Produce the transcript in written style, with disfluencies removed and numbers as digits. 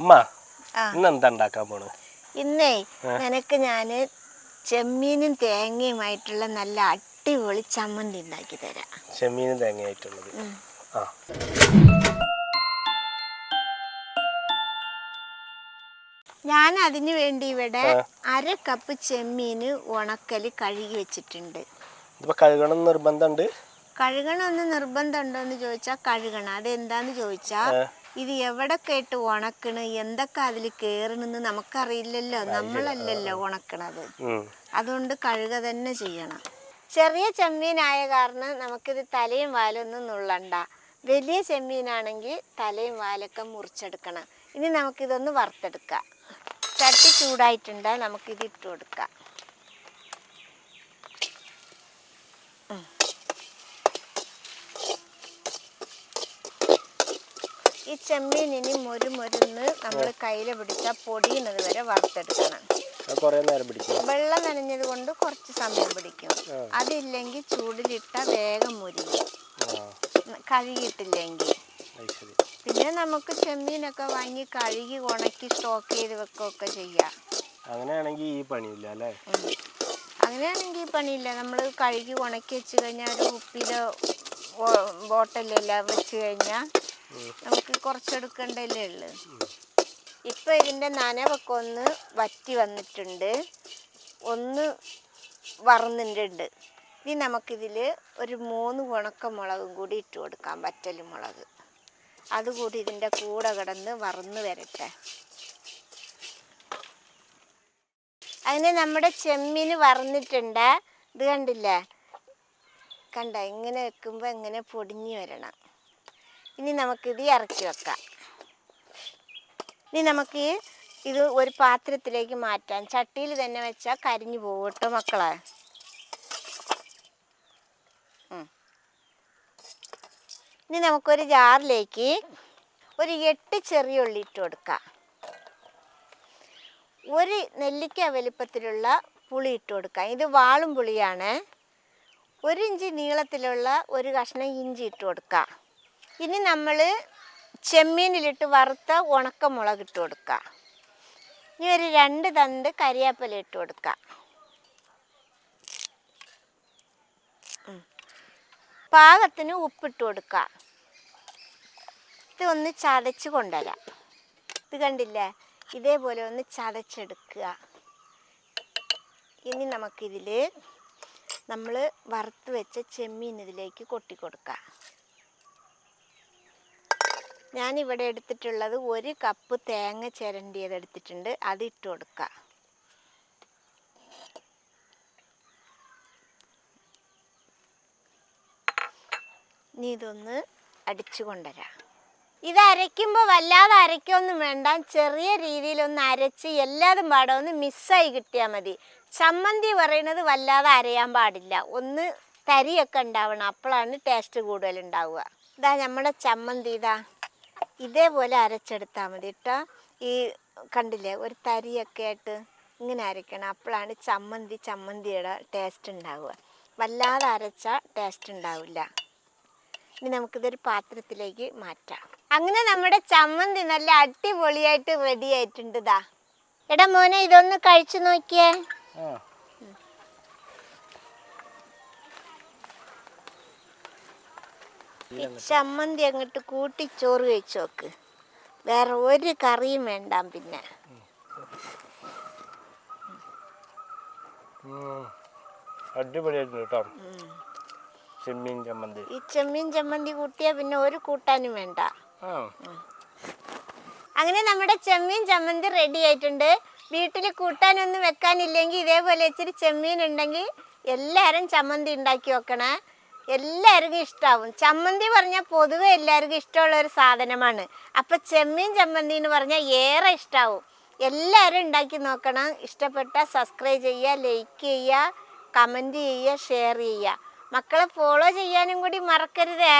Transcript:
അമ്മ ഇന്നെന്താ ഉണ്ടാക്കാൻ പോണ്? ഇന്നേ നിനക്ക് ഞാന് ചെമ്മീനും തേങ്ങയുമായിട്ടുള്ള നല്ല അടിപൊളി ചമ്മന്തി ഉണ്ടാക്കി തരാം. ചെമ്മീനും തേങ്ങയായിട്ടുള്ളത്. ഞാൻ അതിനു വേണ്ടി ഇവിടെ 1/2 കപ്പ് ചെമ്മീന് ഉണക്കല് കഴുകി വെച്ചിട്ടുണ്ട്. ഇതിപ്പോ കഴുകണം നിർബന്ധമുണ്ട്? കഴുകണമെന്ന് നിർബന്ധമുണ്ടോന്ന് ചോദിച്ചാൽ കഴുകണം. അതെന്താന്ന് ചോദിച്ചാൽ ഇത് എവിടൊക്കെ ഇട്ട് ഉണക്കണ്, എന്തൊക്കെ അതിൽ കയറണെന്ന് നമുക്കറിയില്ലല്ലോ, നമ്മളല്ലല്ലോ ഉണക്കണത്. അതുകൊണ്ട് കഴുക തന്നെ ചെയ്യണം. ചെറിയ ചെമ്മീനായ കാരണം നമുക്കിത് തലയും വാലൊന്നും നുള്ളണ്ട. വലിയ ചെമ്മീനാണെങ്കിൽ തലയും വാലൊക്കെ മുറിച്ചെടുക്കണം. ഇനി നമുക്കിതൊന്ന് വറുത്തെടുക്കാം. ചട്ടി ചൂടായിട്ടുണ്ട്, നമുക്കിത് ഇട്ട് കൊടുക്കാം. ഈ ചെമ്മീനിനി മൊരുന്ന് നമ്മൾ കയ്യിൽ പിടിച്ചാൽ പൊടിയുന്നത് വരെ വറുത്തെടുക്കണം. വെള്ളം നനഞ്ഞത് കൊണ്ട് കുറച്ച് സമയം പിടിക്കും. അതില്ലെങ്കിൽ ചൂടിലിട്ട വേഗം മുരിയും, കഴുകിയിട്ടില്ലെങ്കിൽ. പിന്നെ നമുക്ക് ചെമ്മീനൊക്കെ വാങ്ങി കഴുകി ഉണക്കി സ്റ്റോക്ക് ചെയ്ത് വെക്കുകയൊക്കെ ചെയ്യാം. അങ്ങനെയാണെങ്കിൽ ഈ പണിയില്ല അല്ലേ? അങ്ങനെയാണെങ്കിൽ ഈ പണിയില്ല. നമ്മൾ കഴുകി ഉണക്കി വെച്ച് കഴിഞ്ഞാൽ ഒരു ഉപ്പിലോ ബോട്ടലെല്ലാം വെച്ച് കഴിഞ്ഞാൽ നമുക്ക് കുറച്ചെടുക്കണ്ടല്ലേ ഉള്ളു. ഇപ്പം ഇതിൻ്റെ നനവൊക്കെ ഒന്ന് വറ്റി വന്നിട്ടുണ്ട്, ഒന്ന് വറന്നിട്ടുണ്ട്. ഇനി നമുക്കിതിൽ ഒരു 3 ഉണക്കമുളകും കൂടി ഇട്ട് കൊടുക്കാം, വറ്റൽ മുളക്. അതുകൂടി ഇതിൻ്റെ കൂടെ കിടന്ന് വറന്ന് വരട്ടെ. അതിന് നമ്മുടെ ചെമ്മീൻ വറന്നിട്ടുണ്ട്. ഇത് കണ്ടില്ലേ, കണ്ട ഇങ്ങനെ വെക്കുമ്പോൾ ഇങ്ങനെ പൊടിഞ്ഞ് വരണം. ഇനി നമുക്കിത് ഇറക്കി വെക്കാം. ഇനി നമുക്ക് ഇത് ഒരു പാത്രത്തിലേക്ക് മാറ്റാം. ചട്ടിയിൽ തന്നെ വെച്ചാൽ കരിഞ്ഞു പോകും കേട്ടോ മക്കളെ. ഇനി നമുക്കൊരു ജാറിലേക്ക് ഒരു 8 ചെറിയ ഉള്ളി ഇട്ട് കൊടുക്കാം. 1 നെല്ലിക്ക വലുപ്പത്തിലുള്ള പുളി ഇട്ട് കൊടുക്കാം. ഇത് വാളും പുളിയാണ്. 1 ഇഞ്ച് നീളത്തിലുള്ള ഒരു കഷ്ണം ഇഞ്ചി ഇട്ട് കൊടുക്കാം. ഇനി നമ്മൾ ചെമ്മീനിലിട്ട് വറുത്ത ഉണക്കമുളക് ഇട്ട് കൊടുക്കാം. ഇനി ഒരു 2 തണ്ട് കരിയാപ്പില ഇട്ട് കൊടുക്കാം. പാകത്തിന് ഉപ്പിട്ട് കൊടുക്കുക. ഇതൊന്ന് ചതച്ച് കൊണ്ടുവരാം. ഇത് കണ്ടില്ലേ, ഇതേപോലെ ഒന്ന് ചതച്ചെടുക്കുക. ഇനി നമുക്കിതിൽ നമ്മൾ വറുത്ത് വെച്ച ചെമ്മീൻ ഇതിലേക്ക് കൊട്ടിക്കൊടുക്കുക. ഞാനിവിടെ എടുത്തിട്ടുള്ളത് 1 കപ്പ് തേങ്ങ ചിരണ്ടിയത് എടുത്തിട്ടുണ്ട്, അത് ഇട്ട് കൊടുക്കുക. ഇനി ഇതൊന്ന് അടിച്ചു കൊണ്ടുവരാം. ഇത് അരയ്ക്കുമ്പോൾ വല്ലാതെ അരയ്ക്കൊന്നും വേണ്ട, ചെറിയ രീതിയിലൊന്ന് അരച്ച് എല്ലാതും പാടെ ഒന്ന് മിക്സായി കിട്ടിയാൽ മതി. ചമ്മന്തി പറയുന്നത് വല്ലാതെ അരയാൻ പാടില്ല, ഒന്ന് തരിയൊക്കെ ഉണ്ടാവണം, അപ്പോഴാണ് ടേസ്റ്റ് കൂടുതലുണ്ടാവുക. ഇതാ നമ്മുടെ ചമ്മന്തി, ഇതാ ഇതേപോലെ അരച്ചെടുത്താൽ മതി കേട്ടോ. ഈ കണ്ടില്ലേ, ഒരു തരിയൊക്കെ ആയിട്ട് ഇങ്ങനെ അരയ്ക്കണം, അപ്പോഴാണ് ചമ്മന്തിയുടെ ടേസ്റ്റ് ഉണ്ടാവുക. വല്ലാതെ അരച്ചാൽ ടേസ്റ്റ് ഉണ്ടാവില്ല. ഇനി നമുക്കിതൊരു പാത്രത്തിലേക്ക് മാറ്റാം. അങ്ങനെ നമ്മുടെ ചമ്മന്തി നല്ല അടിപൊളിയായിട്ട് റെഡി ആയിട്ടുണ്ട്. ഇതാ എടാ മോനെ, ഇതൊന്ന് കഴിച്ചു നോക്കിയേ. ഈ ചമ്മന്തി അങ്ങോട്ട് കൂട്ടി ചോറ് കഴിച്ചു നോക്ക്, വേറെ ഒരു കറിയും വേണ്ട. പിന്നെ അടിപൊളിയായിട്ടുണ്ട് കേട്ടോ ചെമ്മീൻ ചമ്മന്തി. ഈ ചെമ്മീൻ ചമ്മന്തി കൂട്ടിയാൽ പിന്നെ ഒരു കൂട്ടാനും വേണ്ട. അങ്ങനെ നമ്മുടെ ചെമ്മീൻ ചമ്മന്തി റെഡി ആയിട്ടുണ്ട്. വീട്ടിൽ കൂട്ടാനൊന്നും വെക്കാനില്ലെങ്കിൽ ഇതേപോലെ ഇച്ചിരി ചെമ്മീൻ ഉണ്ടെങ്കിൽ എല്ലാവരും ചമ്മന്തി ഉണ്ടാക്കി വെക്കണേ. എല്ലാവർക്കും ഇഷ്ടമാവും. ചമ്മന്തി പറഞ്ഞാൽ പൊതുവെ എല്ലാവർക്കും ഇഷ്ടമുള്ളൊരു സാധനമാണ്. അപ്പം ചെമ്മീൻ ചമ്മന്തി എന്ന് പറഞ്ഞാൽ ഏറെ ഇഷ്ടമാവും. എല്ലാവരും ഉണ്ടാക്കി നോക്കണം. ഇഷ്ടപ്പെട്ടാൽ സബ്സ്ക്രൈബ് ചെയ്യുക, ലൈക്ക് ചെയ്യുക, കമൻറ്റ് ചെയ്യുക, ഷെയർ ചെയ്യുക. മക്കളെ ഫോളോ ചെയ്യാനും കൂടി മറക്കരുതേ.